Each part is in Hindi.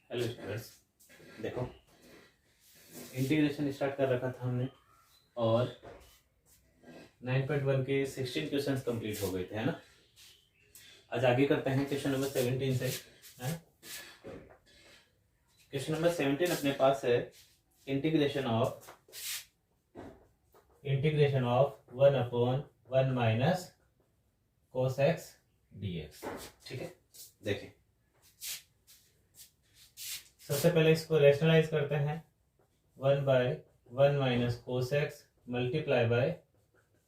हेलो स्टूडेंट्स, देखो इंटीग्रेशन स्टार्ट कर रखा था हमने और 9.1 के 16 क्वेश्चंस कंप्लीट हो गए थे, है ना। आज आगे करते हैं क्वेश्चन नंबर 17 से, है। क्वेश्चन नंबर 17 अपने पास है integration of 1/1 minus cos x dx। ठीक है, देखिए सबसे पहले इसको रेशनलाइज करते हैं। 1/1 minus cos x multiply by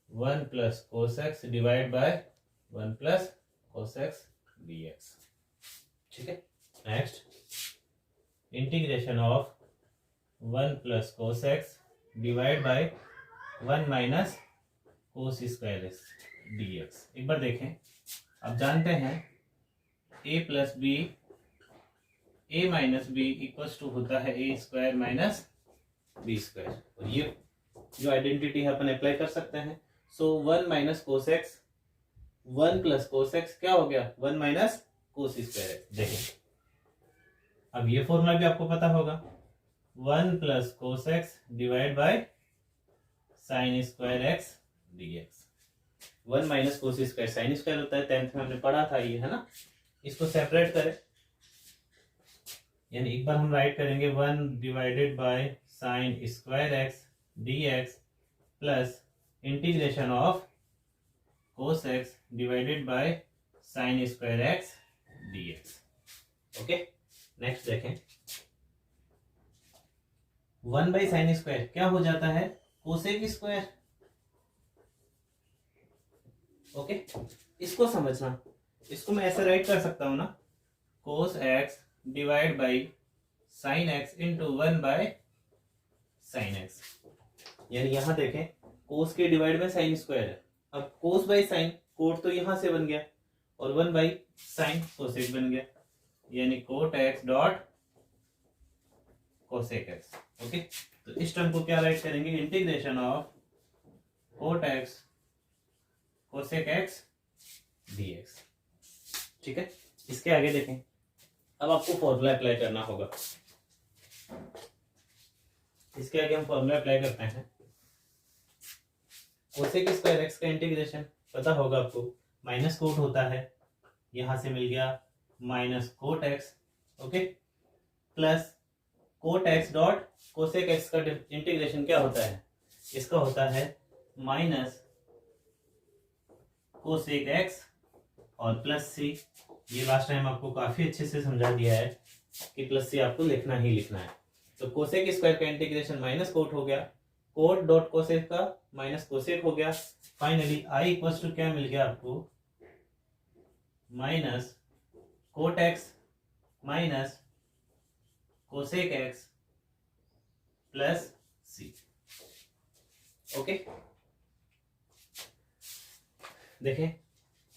1 plus cos x divide by 1 plus cos x dx। ठीक है, next integration of 1 plus cos x divide by 1 minus cos square x dx। एक बार देखें, अब जानते हैं a plus B a minus B equals to होता है a square minus B square, और ये जो आइडेंटिटी है अपन अप्लाई कर सकते हैं। सो 1 minus cos x 1 plus cos x क्या हो गया 1 माइनस कोस स्क्वायर एक्स। देखिए अब ये फॉर्मूला भी आपको पता होगा, 1 plus cos x divide bye sine square x dx। 1 minus cos square sine square होता है, 10th में हमने पढ़ा था ये, है ना। इसको सेपरेट करें, यानी एक बार हम राइट करेंगे 1 divided by sine square x dx plus integration of cos x divided by sine square x dx। Okay, next देखें, 1 बाई साइन स्क्वायर क्या हो जाता है कोसेक स्क्वायर। ओके, इसको समझना, इसको मैं ऐसे राइट कर सकता हूं ना, कोस x divide by sine x into 1 by sine x. यानी यहां देखें कोस के डिवाइड में साइन स्क्वायर है, अब कोस बाई साइन कोट तो यहां से बन गया और 1 बाई साइन कोसेक बन गया, यानी cot x dot cosec x. Okay, तो इस टर्म को क्या राइट करेंगे, integration of cot x cosec x dx। ठीक है, इसके आगे देखें, अब आपको फॉर्मूला अप्लाई करना होगा। इसके आगे हम फॉर्मूला अप्लाई करते हैं। कोसेक स्क्वायर एक्स का इंटीग्रेशन पता होगा आपको, माइनस कोट होता है, यहां से मिल गया minus cot x, okay, plus coat x dot cosec x का इंटीग्रेशन क्या होता है, इसका होता है माइनस कोसेक एक्स और प्लस सी। ये लास्ट टाइम आपको काफी अच्छे से समझा दिया है कि प्लस सी आपको लिखना ही लिखना है। तो कोसेक स्क्वायर का इंटीग्रेशन माइनस कोट हो गया, कोट डॉट कोसेक का माइनस कोसेक हो गया। फाइनली आई इक्वल्स टू क्या मिल गया आपको, minus cot x minus cosec x plus c. Okay, देखें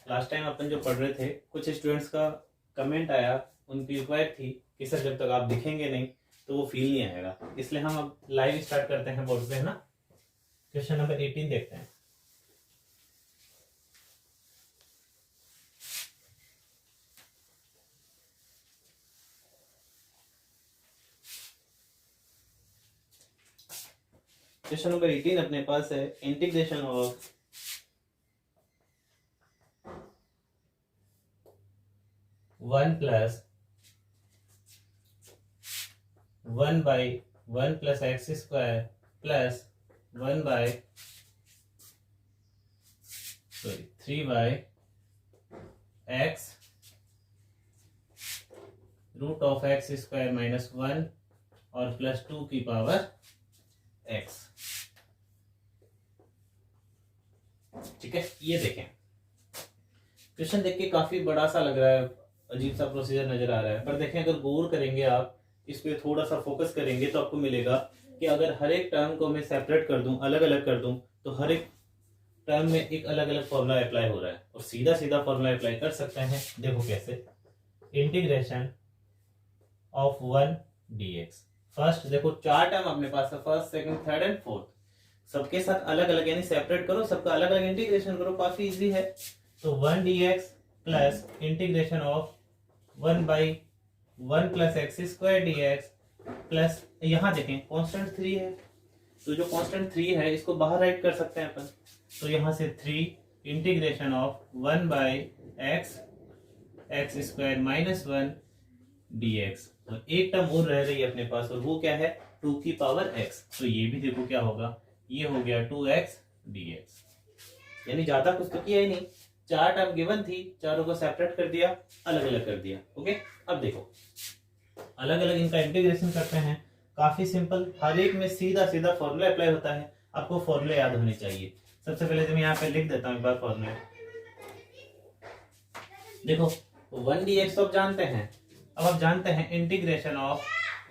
लास्ट टाइम अपन जो पढ़ रहे थे, कुछ स्टूडेंट्स का कमेंट आया, उनकी रिक्वायर्ड थी कि सर जब तक आप दिखेंगे नहीं तो वो फील नहीं आएगा, इसलिए हम अब लाइव स्टार्ट करते हैं बोर्ड पे, है ना। क्वेश्चन नंबर 18 देखते हैं। क्वेश्चन नंबर 18 अपने पास है integration of 1 plus 1 by 1 plus x square plus 1 by 3 by x root of x square minus 1 और प्लस 2 की पावर एक्स। ठीक है, ये देखें, क्वेश्चन देख के काफी बड़ा सा लग रहा है, अजीब सा प्रोसीजर नजर आ रहा है, पर देखें अगर गौर करेंगे आप, इस पे थोड़ा सा फोकस करेंगे तो आपको मिलेगा कि अगर हर एक टर्म को मैं सेपरेट कर दूं, अलग अलग कर दूं, तो हर एक टर्म में एक अलग अलग फॉर्मूला अप्लाई हो रहा है, और सीधा सीधा फॉर्मूला अप्लाई कर सकते हैं। देखो कैसे, इंटीग्रेशन ऑफ 1 dx। फर्स्ट देखो 4 टर्म अपने पास है, first second third and fourth, सबके साथ अलग अलग यानी सेपरेट करो, सबका अलग अलग इंटीग्रेशन करो, काफी इजी है। तो 1 dx plus integration of 1 by 1 plus x square D x plus, यहाँ देखें कांस्टेंट 3 है, तो जो कांस्टेंट 3 है इसको बाहर राइट कर सकते हैं अपन, तो यहाँ से 3 integration of 1 by x x square minus 1 D x, और एक टर्म और रह रही है अपने पास, और वो क्या है 2 की पावर x, तो ये भी देखो क्या होगा, ये हो गया 2x dx। यानी ज्यादा कुछ तो किया ही नहीं, 4 टर्म गिवन थी, चारों को सेपरेट कर दिया, अलग अलग कर दिया। ओके, अब देखो अलग अलग इनका इंटीग्रेशन करते हैं, काफी सिंपल, हर एक में सीधा सीधा फॉर्मूला अप्लाई होता है, आपको फॉर्मूले याद होने चाहिए। सबसे पहले तो मैं यहाँ पे लिख देता हूँ एक बार फॉर्मूले। देखो 1 dx तो आप जानते हैं, अब आप जानते हैं integration of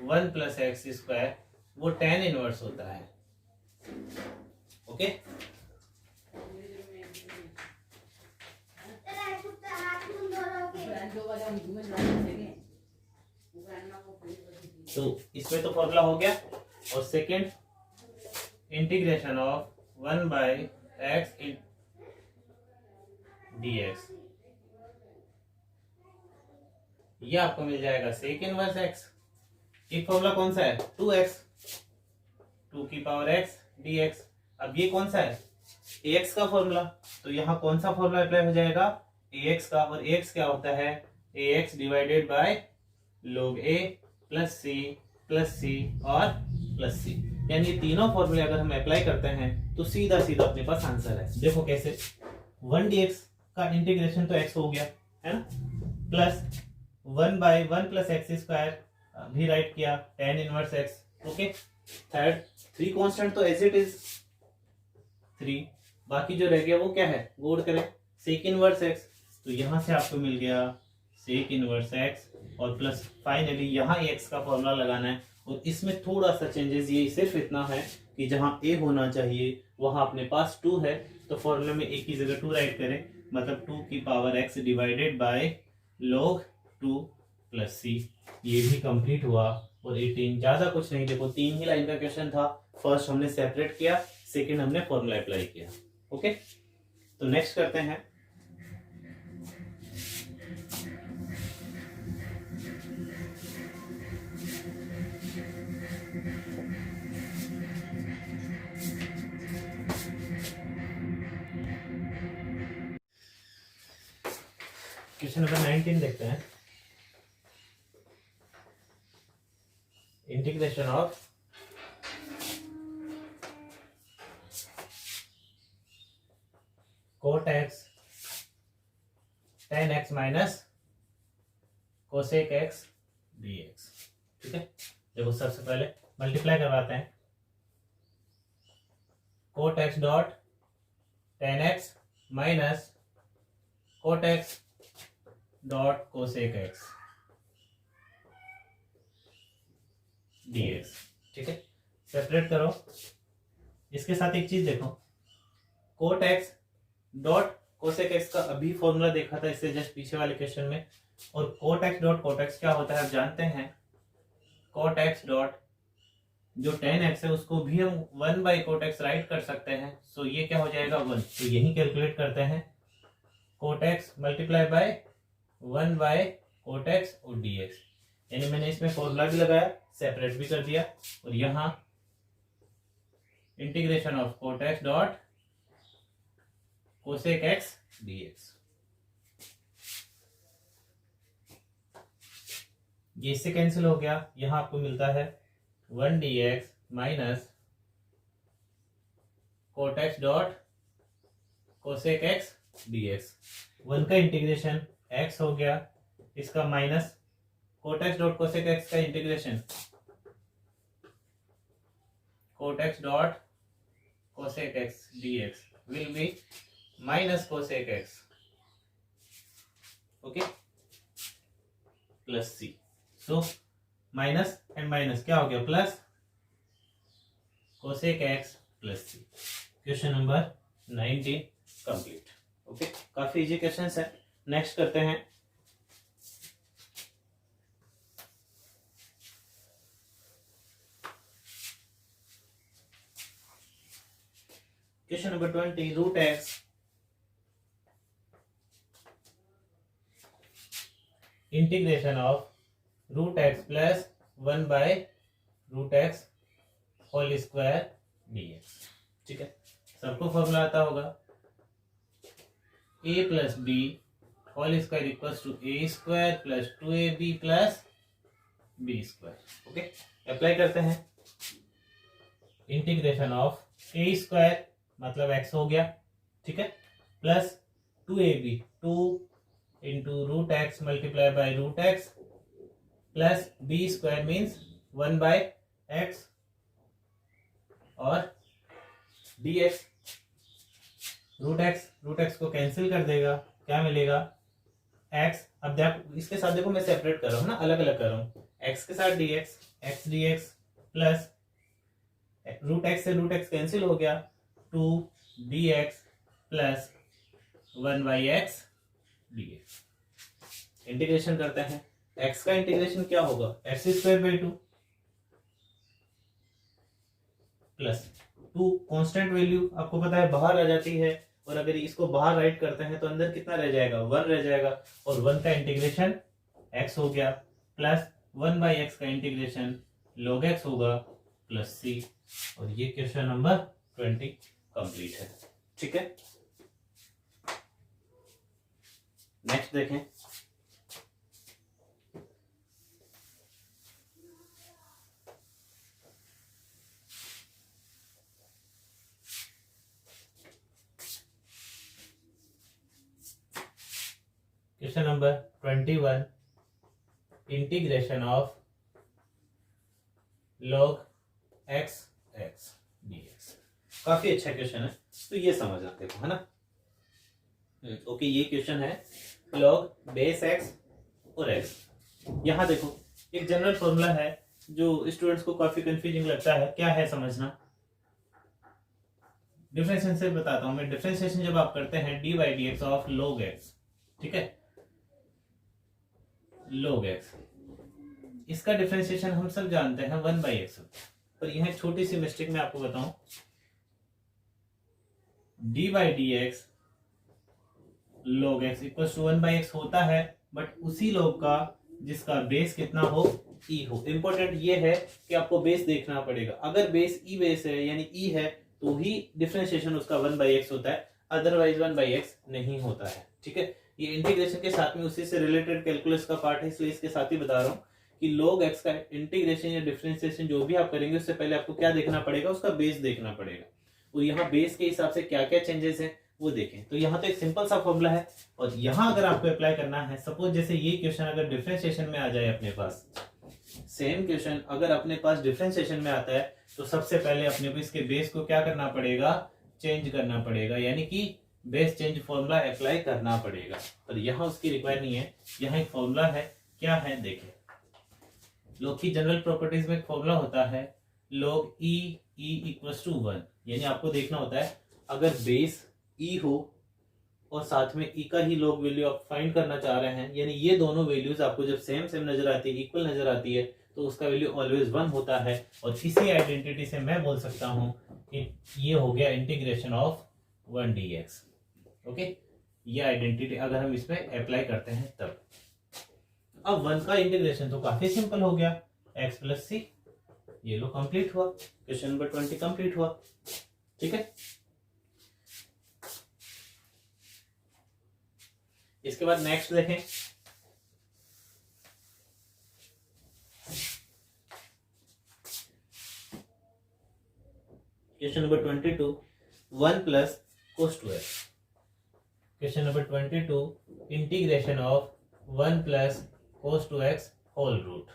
1 plus x square वो tan इनवर्स होता है। ओके, तो इसमें तो फॉर्मूला हो गया, और second integration of 1 by x D x, ये आपको मिल जाएगा सेक इनवर्स एक्स। एक फॉर्मूला कौन सा है 2x, 2 की पावर x dx। अब ये कौन सा है ax का फॉर्मूला, तो यहाँ कौन सा फॉर्मूला अप्लाई हो जाएगा ax का, और ax क्या होता है ax divided by log a plus c और प्लस c, यानी तीनों फॉर्मूले अगर हम अप्लाई करते हैं तो सीधा सीधा अपने पास आंसर है। देखो कैसे, 1 dx का इंटीग्रेशन तो x हो गया है ना, plus 1 by 1 plus x square भी राइट किया tan inverse x। Okay, third 3 constant तो एज इट इज 3, बाकी जो रह गया वो क्या है, गोड करें सेक इनवर्स x, तो यहां से आपको मिल गया सेक इनवर्स x, और प्लस फाइनली यहाँ x का फॉर्मूला लगाना है, और इसमें थोड़ा सा चेंजेस, ये सिर्फ इतना है कि जहां a होना चाहिए वहां अपने पास 2 है, तो फॉर्मूले में a की जगह 2 राइट करें, मतलब 2 की power x divided by log 2 plus c। ये भी कंप्लीट हुआ, और 18 ज्यादा कुछ नहीं, देखो 3 ही लाइन का क्वेश्चन था, फर्स्ट हमने सेपरेट किया, सेकंड हमने फॉर्मूला अप्लाई किया। ओके, तो नेक्स्ट करते हैं। क्वेश्चन नंबर 19 देखते हैं। Integration of cot x tan x minus cosec x dx। ठीक है, देखो सबसे पहले मल्टीप्लाई करवाते हैं, cot x dot tan x minus cot x dot cosec x dx। ठीक है, सेपरेट करो, इसके साथ एक चीज देखो, cot x dot cosec x का अभी फॉर्मूला देखा था इससे जस्ट पीछे वाले क्वेश्चन में, और cot x dot cot x क्या होता है आप जानते हैं, cot x डॉट जो tan x है उसको भी हम 1 बाई cot x राइट कर सकते हैं, सो ये क्या हो जाएगा 1, तो यही कैलकुलेट करते हैं, cot x multiply by 1 by cot x और dx, यानी मैंने इसमें फॉर्मूला भी लगाया, सेपरेट भी कर दिया, और यहाँ integration of cot x dot cosec x dx, ये इससे कैंसिल हो गया, यहां आपको मिलता है 1 dx minus cot x dot cosec x dx। 1 का इंटीग्रेशन x हो गया, इसका minus cot x dot cosec x का integration cot x dot cosec x dx will be minus cosec x, okay, plus c, so minus and minus क्या हो गया plus cosec x plus c। Question number 19 complete. Okay, काफी इजी क्वेश्चंस है, नेक्स्ट करते हैं। Question number 20, root x integration of root x plus 1 by root x whole square dx। ठीक है, सबको फॉर्मूला आता होगा, a plus B whole square equals to A square plus 2ab plus B square. Okay, apply करते हैं। इंटीग्रेशन ऑफ ए स्क्वायर मतलब x हो गया, ठीक है, plus 2ab 2 into root x multiply by root x plus B square means 1 by x और dx। रूट एक्स को कैंसिल कर देगा, क्या मिलेगा x। अब देखो इसके साथ, देखो मैं सेपरेट कर रहा हूँ ना, अलग अलग कर रहा हूँ, x के साथ dx, x dx plus root x से रूट एक्स कैंसिल हो गया, 2 dx plus 1 by x dx। Integration करते हैं, x का इंटीग्रेशन क्या होगा, x square by 2 plus 2 constant value आपको पता है बाहर आ जाती है, और अगर इसको बाहर राइट करते हैं तो अंदर कितना रह जाएगा, 1 रह जाएगा, और 1 का इंटीग्रेशन x हो गया प्लस 1 बाई एक्स का इंटीग्रेशन log x होगा प्लस c। और ये क्वेश्चन नंबर 20 कंप्लीट है। ठीक है, नेक्स्ट देखें। Question number 21, integration of log x x dx। काफी अच्छा क्वेश्चन है, तो ये समझ आते हो, है ना। ओके, ये क्वेश्चन है log बेस x और x। यहां देखो एक जनरल फॉर्मूला है जो स्टूडेंट्स को काफी कंफ्यूजिंग लगता है, क्या है समझना। डिफरेंशिएशन से बताता हूं मैं। डिफरेंशिएशन जब आप करते हैं D by D x of log x, ठीक है, log x, इसका डिफरेंशिएशन हम सब जानते हैं 1 बाई एक्स। पर यह एक छोटी सी मिस्टेक मैं आपको बताऊं, D by D x log x equal to 1 by x होता है, बट उसी log का जिसका बेस कितना हो, e हो। इंपॉर्टेंट ये है कि आपको बेस देखना पड़ेगा। अगर बेस e बेस है यानी e है तो ही डिफरेंशिएशन उसका 1 बाई एक्स होता है, अदरवाइज 1 बाई एक्स नहीं होता है। ठीक है, ये इंटीग्रेशन के साथ में उसी से रिलेटेड कैलकुलस का पार्ट है, इसलिए इसके साथ ही बता रहा हूँ कि log x का इंटीग्रेशन या डिफरेंशिएशन जो भी आप करेंगे उससे पहले आपको क्या देखना पड़ेगा, उसका बेस देखना पड़ेगा। और यहाँ बेस के हिसाब से क्या क्या चेंजेस हैं वो देखें। तो यहाँ तो एक सिंपल सा फॉर्मूला है, और यहाँ अगर आपको अप्लाई करना है, सपोज जैसे ये क्वेश्चन अगर डिफरेंशिएशन में आ जाए अपने पास, सेम क्वेश्चन अगर अपने पास डिफरेंशिएशन में आता है तो सबसे पहले अपने को इसके बेस को क्या करना पड़ेगा, चेंज करना पड़ेगा, यानी कि बेस चेंज फॉर्मूला अप्लाई करना पड़ेगा। पर यहाँ उसकी रिक्वायर नहीं है, यहाँ एक फॉर्मूला है, क्या है देखें। log की जनरल प्रॉपर्टीज में एक फॉर्मूला होता है log e इक्वल्स टू 1, यानी आपको देखना होता है अगर बेस e हो और साथ में e का ही log वैल्यू आप फाइंड करना चाह रहे हैं, यानी ये दोनों वैल्यूज आपको जब सेम सेम नजर आती है, इक्वल नजर आती है, तो उसका वैल्यू ऑलवेज 1 होता है। और इसी आइडेंटिटी से मैं बोल सकता हूं कि ये हो गया इंटीग्रेशन ऑफ 1 dx। ओके, ये आइडेंटिटी अगर हम इसमें अप्लाई करते हैं तब। अब 1 का इंटीग्रेशन तो काफी सिंपल हो गया, x प्लस सी। ये लो कंप्लीट हुआ, क्वेश्चन नंबर 20 कंप्लीट हुआ। ठीक है, इसके बाद नेक्स्ट देखें। Question number 22, 1 plus cos 2x। Question number 22, integration of 1 plus cos 2x whole root.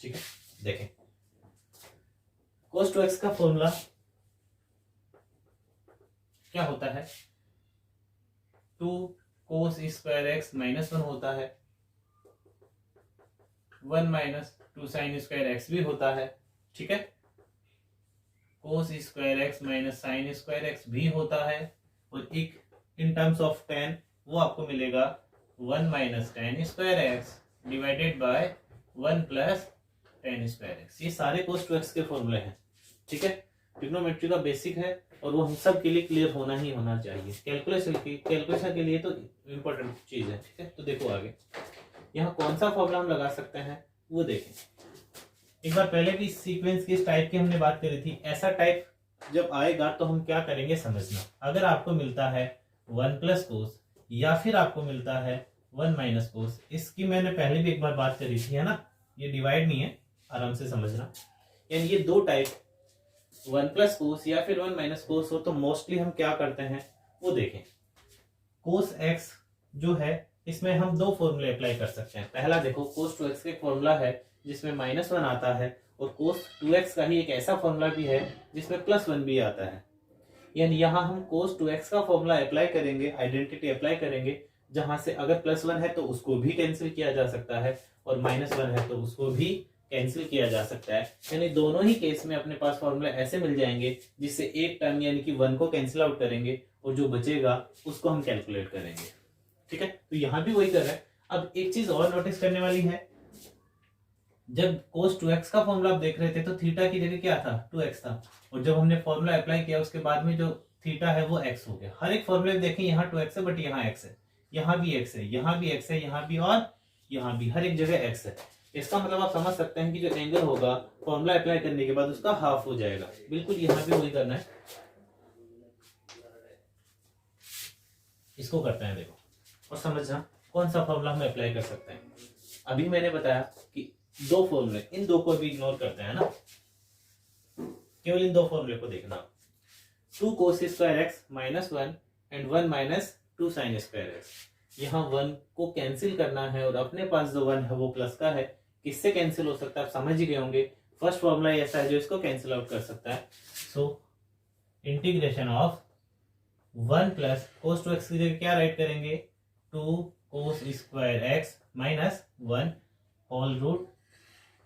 ठीक है, देखें cos 2x का फॉर्मूला क्या होता है, 2 cos स्क्वायर एक्स माइनस 1 होता है, 1 माइनस 2 साइन स्क्वायर एक्स भी होता है। ठीक है, cos square x minus sine square x भी होता है, और एक इन टर्म्स ऑफ tan वो आपको मिलेगा 1 minus tan square x divided by 1 plus tan square x. ये सारे cos 2x के फॉर्मूले हैं। ठीक है, ट्रिग्नोमेट्री का बेसिक है और वो हम सब के लिए क्लियर होना ही होना चाहिए। कैलकुलेशन के लिए तो इम्पोर्टेंट चीज है। ठीक है, तो देखो आगे यहाँ कौन सा फॉर्मूला हम लगा सकते हैं वो देखें। एक बार पहले भी सीक्वेंस की इस टाइप की हमने बात करी थी। ऐसा टाइप जब आएगा तो हम क्या करेंगे समझना। अगर आपको मिलता है 1 प्लस कोस या फिर आपको मिलता है 1 माइनस कोस, इसकी मैंने पहले भी एक बार बात करी थी, है ना। ये डिवाइड नहीं है, आराम से समझना। यानी ये दो टाइप 1 प्लस कोस या फिर 1 माइनस कोस हो तो मोस्टली हम क्या करते हैं वो देखें। कोस एक्स जो है इसमें हम दो फॉर्मूले अप्लाई कर सकते हैं। पहला देखो, कोस 2x का एक फॉर्मूला है जिसमें -1 आता है, और कोस 2x का ही एक ऐसा फॉर्मूला भी है जिसमें +1 भी आता है। यानी यहाँ हम कोस 2x का फॉर्मूला अप्लाई करेंगे, आइडेंटिटी अप्लाई करेंगे, जहां से अगर +1 है तो उसको भी कैंसिल किया जा सकता है और -1 है तो उसको भी कैंसिल किया जा सकता है। यानी दोनों ही केस में अपने पास फॉर्मूला ऐसे मिल जाएंगे जिससे एक टर्म यानी कि 1 को कैंसिल आउट करेंगे और जो बचेगा उसको हम कैलकुलेट करेंगे। ठीक है, तो यहां भी वही कर रहे हैं। अब एक चीज और नोटिस करने वाली है, जब cos 2x का फॉर्मूला आप देख रहे थे तो थीटा की जगह क्या था 2x था, और जब हमने फॉर्मूला अप्लाई किया उसके बाद में जो थीटा है वो x हो गया। हर एक फॉर्मूले में देखें यहाँ 2x है बट यहाँ x है, यहाँ भी x है, यहाँ भी x है, यहाँ भी और यहाँ भी, हर एक जगह x है। इसका मतलब आप समझ सकते हैं कि जो एंगल होगा फॉर्मूला अप्लाई करने के बाद उसका हाफ हो जाएगा। बिल्कुल यहाँ भी वही करना है, इसको करते हैं देखो और समझना कौन सा फॉर्मूला हम अप्लाई कर सकते हैं। अभी मैंने बताया कि दो फॉर्मूले, इन दो को भी इग्नोर करते हैं ना, केवल इन दो फॉर्मूले को देखना। 2 cos square x -1 and 1 minus 2 sin square x. यहाँ 1 को कैंसिल करना है और अपने पास जो 1 है वो प्लस का है। किससे कैंसिल हो सकता है आप समझ ही गए होंगे। फर्स्ट फॉर्मूला ऐसा है जो इसको कैंसिल आउट कर सकता है। So integration of 1 plus cos 2x की जगह क्या राइट करेंगे 2 cos square x -1 whole root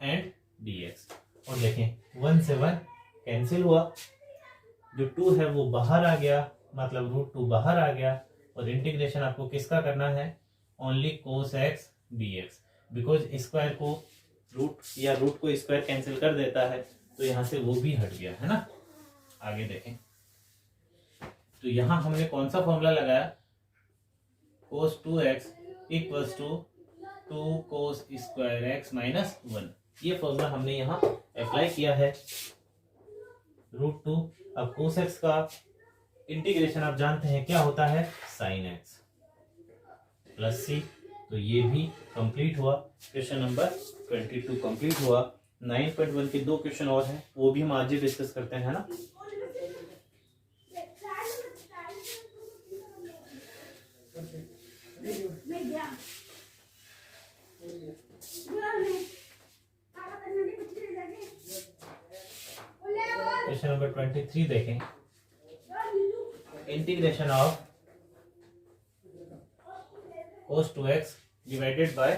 and dx। और देखें 1 से 1 कैंसिल हुआ, जो 2 है वो बाहर आ गया, मतलब √2 बाहर आ गया। और इंटीग्रेशन आपको किसका करना है only cos x dx, because square को रूट या रूट को स्क्वायर कैंसिल कर देता है तो यहां से वो भी हट गया, है ना। आगे देखें तो यहां हमने कौन सा फॉर्मूला लगाया cos 2x equals to 2 cos square x -1। ये फॉर्मूला हमने यहाँ अप्लाई किया है √2। अब cos x का इंटीग्रेशन आप जानते हैं क्या होता है sin x प्लस c। तो ये भी कंप्लीट हुआ, क्वेश्चन नंबर 22 कंप्लीट हुआ। 9.1 के दो क्वेश्चन और हैं, वो भी हम आज ही डिस्कस करते हैं, है ना। क्वेश्चन नंबर 23 देखें। Integration of cos 2x divided by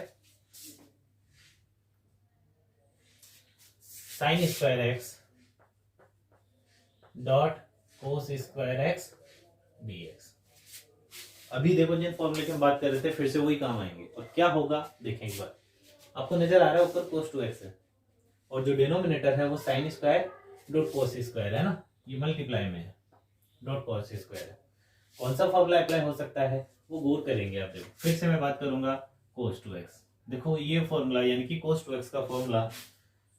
sin square x dot cos square x dx। अभी देखो जिन फॉर्मूले की हम बात कर रहे थे फिर से वही काम आएंगे। और क्या होगा देखें एक बार, आपको नजर आ रहा है ऊपर cos 2x है और जो डिनोमिनेटर है वो sin square dot cos square है ना, ये मल्टीप्लाई में है, डॉट cos स्क्वायर है। कौन सा फॉर्मूला अप्लाई हो सकता है वो गौर करेंगे आप। देखो फिर से मैं बात करूंगा cos 2x। देखो ये फॉर्मूला यानी कि cos 2x का फॉर्मूला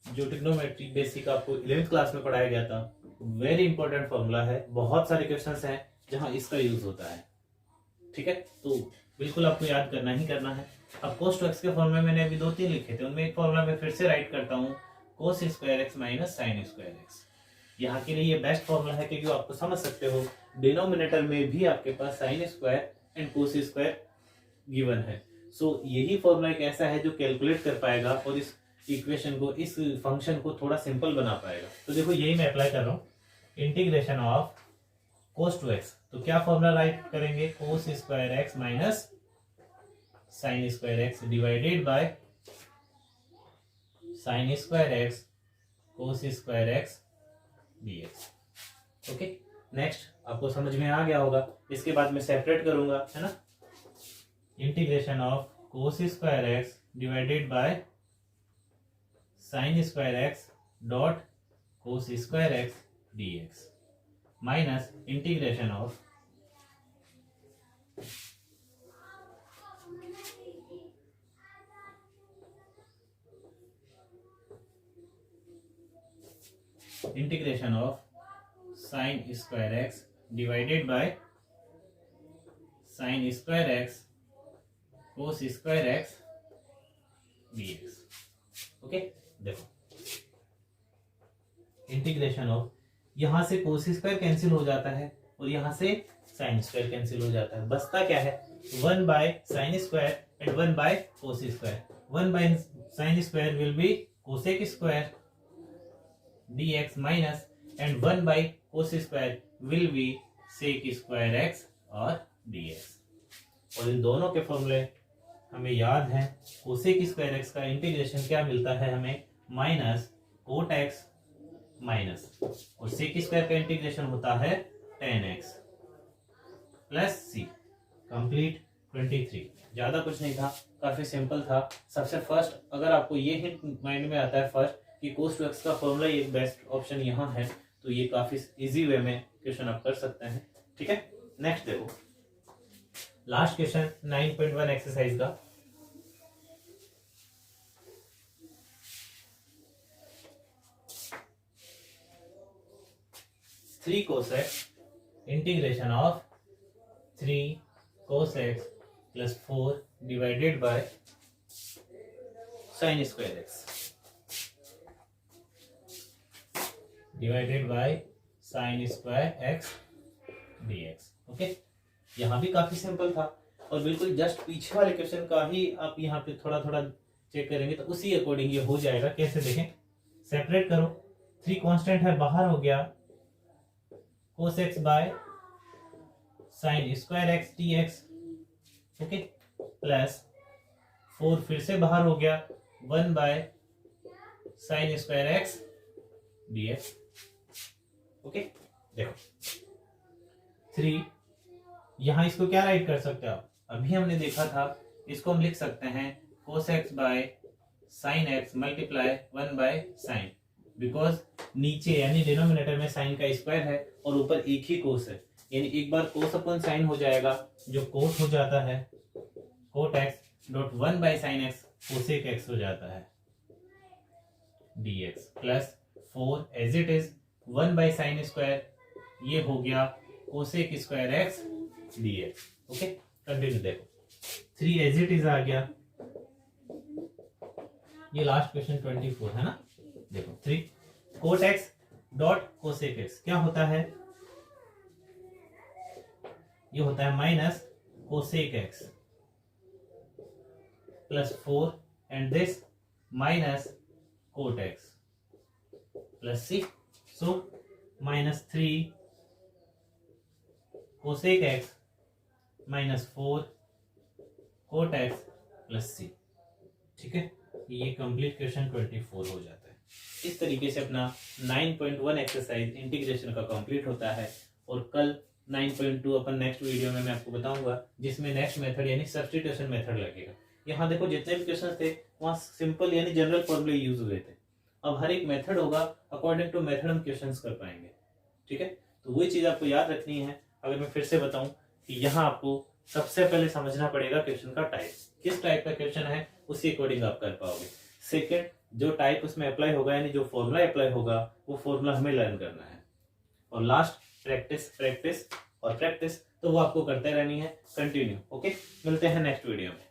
जो ट्रिग्नोमेट्री बेसिक आपको 11th क्लास में पढ़ाया गया था, वेरी इंपॉर्टेंट फॉर्मूला है। बहुत सारे क्वेश्चंस हैं जहां इसका यूज होता है, ठीक है, तो बिल्कुल आपको याद करना ही करना है। अब cos 2x के फॉर्मूले मैंने अभी 2-3 लिखे थे, उनमें एक फॉर्मूला मैं फिर से राइट करता हूँ cos square x sin square x. यहाँ के लिए ये बेस्ट फॉर्मूला है क्योंकि आपको समझ सकते हो डिनोमिनेटर में भी आपके पास sin square and cos square given है। सो यही फॉर्मूला एक ऐसा है जो कैलकुलेट कर पाएगा और इस इक्वेशन को, इस फंक्शन को थोड़ा सिंपल बना पाएगा। तो देखो यही मैं अप्लाई कर रहा हूँ, इंटीग्रेशन ऑफ cos 2x। तो क्या फॉर्मूला राइट करेंगे cos square x sin square x divided by sin square x cos square x dx। Okay, next आपको समझ में आ गया होगा। इसके बाद मैं सेपरेट करूंगा, है ना। Integration of cos square x divided by sin square x dot cos square x dx minus integration of integration of sine square x divided by sine square x cos square x dx। Okay, देखो इंटीग्रेशन ऑफ, यहां से कोस स्क्वायर कैंसिल हो जाता है और यहां से साइन स्क्वायर कैंसिल हो जाता है, बचता क्या है 1 by sine square and 1 by cos square. 1 by sine square will be cosec square dx minus and 1 by cos square will be sec square x और dx। और इन दोनों के फॉर्मूले हमें याद है, कोसेक स्क्वायर एक्स का इंटीग्रेशन क्या मिलता है हमें, माइनस कोट एक्स माइनस, और सेक स्क्वायर का इंटीग्रेशन होता है tan x प्लस सी। कंप्लीट 23। ज्यादा कुछ नहीं था, काफी सिंपल था। सबसे फर्स्ट अगर आपको ये हिंट माइंड में आता है फर्स्ट कि cos 2x का फॉर्मूला ये बेस्ट ऑप्शन यहाँ है, तो ये काफी इजी वे में क्वेश्चन आप कर सकते हैं। ठीक है, नेक्स्ट देखो लास्ट क्वेश्चन 9.1 एक्सरसाइज का। Three cosec integration of 3 cos x plus 4 divided by sine square x divided by sine square x dx। Okay, यहाँ भी काफी सिंपल था और बिल्कुल जस्ट पीछे वाले क्वेश्चन का ही आप यहाँ पे थोड़ा थोड़ा चेक करेंगे तो उसी अकॉर्डिंग ये हो जाएगा। कैसे देखें, सेपरेट करो, 3 कांस्टेंट है बाहर हो गया cos x bye sine square x dx। Okay, plus 4 फिर से बाहर हो गया 1 by sine square x dx। Okay, देखो 3, यहां इसको क्या राइट कर सकते हो आप, अभी हमने देखा था, इसको हम लिख सकते हैं cos x bye sine x multiply 1 by sign, because नीचे यानी डिनोमिनेटर में साइन का स्क्वायर है और ऊपर एक ही कोस है, यानी एक बार कोस अपन साइन हो जाएगा जो कोट हो जाता है cot x dot 1 by sine x cosec x हो जाता है dx plus 4 as it is 1 by sine square, ये हो गया cosec square x dx। Okay, continue देखो 3 एज इट इज आ गया, ये लास्ट क्वेश्चन 24 है ना। देखो 3 cot x dot cosec x क्या होता है, ये होता है minus cosec x plus 4 and this minus cot x plus c. So minus 3 cosec x minus 4 cot x plus c. ठीक है, ये कंप्लीट क्वेश्चन 24 हो जाता है। इस तरीके से अपना 9.1 एक्सरसाइज इंटीग्रेशन का कंप्लीट होता है और कल 9.2 अपन नेक्स्ट वीडियो में मैं आपको बताऊंगा, जिसमें नेक्स्ट मेथड यानी सब्स्टिट्यूशन मेथड लगेगा। यहाँ देखो जितने भी क्वेश्चन थे वहाँ सिंपल यानी जनरल फॉर्मूले यूज हुए थे, अब हर एक मेथड होगा, अकॉर्डिंग टू मेथड हम क्वेश्चंस कर पाएंगे। ठीक है, तो वही चीज आपको याद रखनी है। अगर मैं फिर से बताऊं कि यहाँ आपको सबसे पहले समझना पड़ेगा क्वेश्चन का टाइप, किस टाइप का क्वेश्चन है उसी अकॉर्डिंग आप कर पाओगे। सेकंड, जो टाइप उसमें अप्लाई होगा यानी जो फॉर्मूला अप्लाई होगा वो फॉर्मूला हमें लर्न करना है। और लास्ट प्रैक्टिस प्रैक्टिस और प्रैक्टिस, तो वो आपको करते रहनी है कंटिन्यू। ओके, मिलते हैं नेक्स्ट वीडियो में।